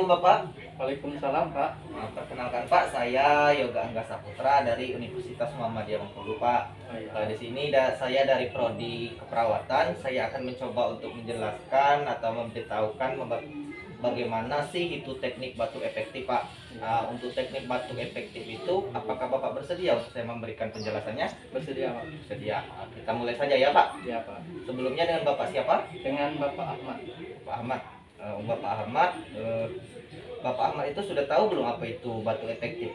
Assalamualaikum Bapak. Waalaikumsalam Pak. Perkenalkan Pak, saya Yoga Angga Saputra dari Universitas Muhammadiyah Bengkulu Pak. Oh, iya. Di sini saya dari Prodi Keperawatan. Saya akan mencoba untuk menjelaskan atau memberitahukan bagaimana sih itu teknik batu efektif Pak. Untuk teknik batu efektif itu, apakah Bapak bersedia untuk saya memberikan penjelasannya? Bersedia Pak. Bersedia. Kita mulai saja ya Pak. Iya Pak. Sebelumnya dengan Bapak siapa? Dengan Bapak Ahmad. Pak Ahmad. Bapak Ahmad. Bapak Ahmad itu sudah tahu belum apa itu batu efektif?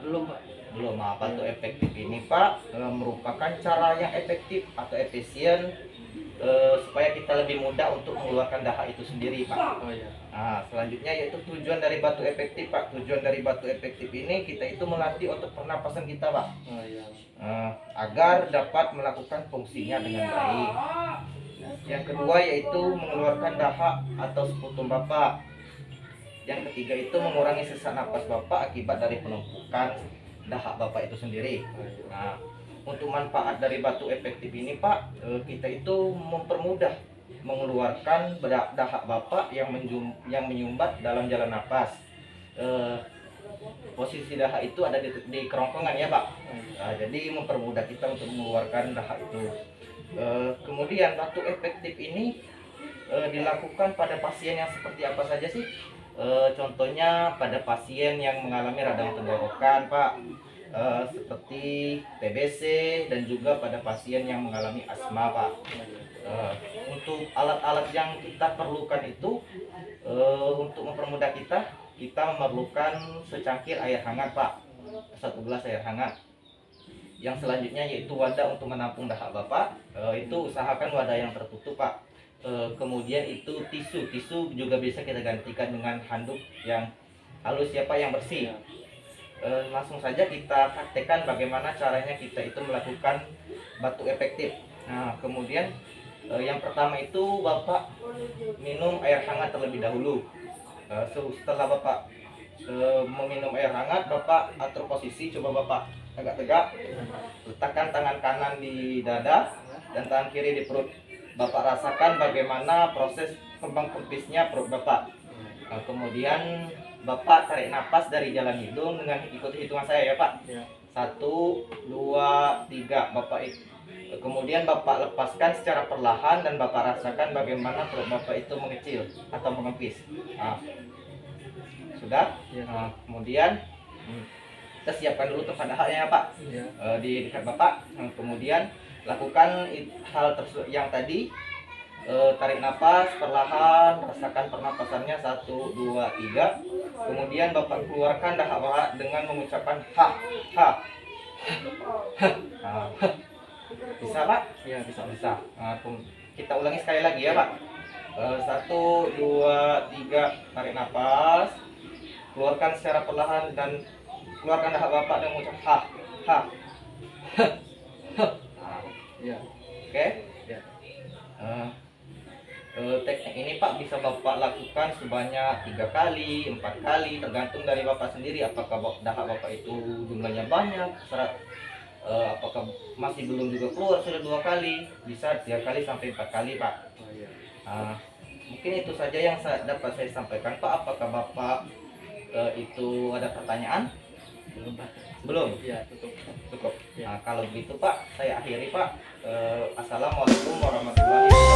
Belum Pak. Belum. Batu efektif ini Pak merupakan cara yang efektif atau efisien supaya kita lebih mudah untuk mengeluarkan dahak itu sendiri Pak. Oh iya. Selanjutnya yaitu tujuan dari batu efektif Pak. Tujuan dari batu efektif ini kita itu melatih otot pernapasan kita Pak. Oh iya. Agar dapat melakukan fungsinya dengan baik. Yang kedua yaitu mengeluarkan dahak atau sputum Bapak. Yang ketiga itu mengurangi sesak napas Bapak akibat dari penumpukan dahak Bapak itu sendiri. Untuk manfaat dari batu efektif ini Pak, kita itu mempermudah mengeluarkan dahak Bapak yang menyumbat dalam jalan napas. Posisi dahak itu ada di kerongkongan ya Pak. Jadi mempermudah kita untuk mengeluarkan dahak itu. Kemudian batu efektif ini dilakukan pada pasien yang seperti apa saja sih? Contohnya pada pasien yang mengalami radang tenggorokan Pak, seperti TBC, dan juga pada pasien yang mengalami asma Pak. Untuk alat-alat yang kita perlukan itu untuk mempermudah kita memerlukan secangkir air hangat Pak, 1 gelas air hangat. Yang selanjutnya yaitu wadah untuk menampung dahak Bapak. Itu usahakan wadah yang tertutup Pak. Kemudian itu tisu juga bisa kita gantikan dengan handuk yang halus ya Pak, yang bersih. Langsung saja kita praktekkan bagaimana caranya kita itu melakukan batu efektif. Kemudian yang pertama itu Bapak minum air hangat terlebih dahulu. Setelah Bapak meminum air hangat, Bapak atur posisi, coba Bapak agak tegak, letakkan tangan kanan di dada dan tangan kiri di perut. Bapak rasakan bagaimana proses kembang kempisnya perut Bapak. Kemudian Bapak tarik napas dari jalan hidung dengan ikuti hitungan saya ya Pak. 1, 2, 3. Kemudian Bapak lepaskan secara perlahan dan Bapak rasakan bagaimana perut Bapak itu mengecil atau mengempis. Sudah? Kemudian kita siapkan dulu tempat dahaknya ya Pak. Di dekat Bapak. Kemudian lakukan hal tersebut yang tadi. Tarik nafas perlahan, rasakan pernapasannya 1, 2, 3. Kemudian Bapak keluarkan dahak Bapak dengan mengucapkan ha. Bisa Pak? Ya bisa. Kita ulangi sekali lagi ya Pak. 1, 2, 3. Tarik nafas, keluarkan secara perlahan dan keluarkan dahak Bapak dengan mengucapkan ha. Ya. Oke? Ya. Teknik ini Pak bisa Bapak lakukan sebanyak 3 kali, 4 kali, tergantung dari Bapak sendiri. Apakah dahak Bapak itu jumlahnya banyak, apakah masih belum juga keluar sudah 2 kali, bisa 3 kali sampai 4 kali Pak. Mungkin itu saja yang dapat saya sampaikan Pak. Apakah Bapak itu ada pertanyaan? Belum? Ya, Cukup. Kalau begitu Pak, saya akhiri Pak. Assalamualaikum warahmatullahi wabarakatuh.